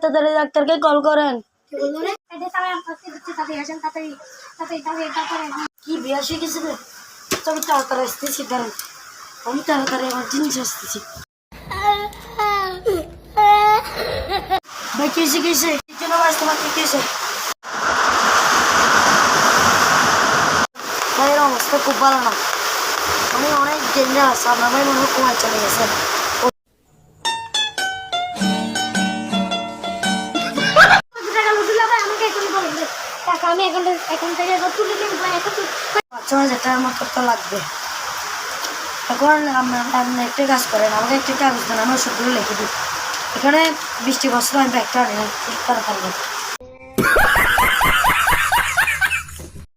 তাড়াতাড়ি ডাক্তারকে কল করেন। কি বিয়া শিখেছে রে? আমি তাড়াতাড়ি আসতেছি, দাঁড়ান আমি তাড়াতাড়ি আমার জিনিস আসতেছি। ভাই কেসে কেসে তোমার কি কেসে? ভাইয়ের অবস্থা খুব ভালো না, মানে অনেক ডেঞ্জারাস। আপনার ভাই মনে হয় কুমার চলে গেছে। আমি এখন থেকে 5,000 টাকার মতো তো লাগবে। এখন আপনি একটা কাজ করেন, আমাকে একটা কাগজ দেন, আমি ওষুধগুলো লিখে দিই। এখানে 20টি বছর আমি ব্যাগটা আনি তাড়াতাড়ি।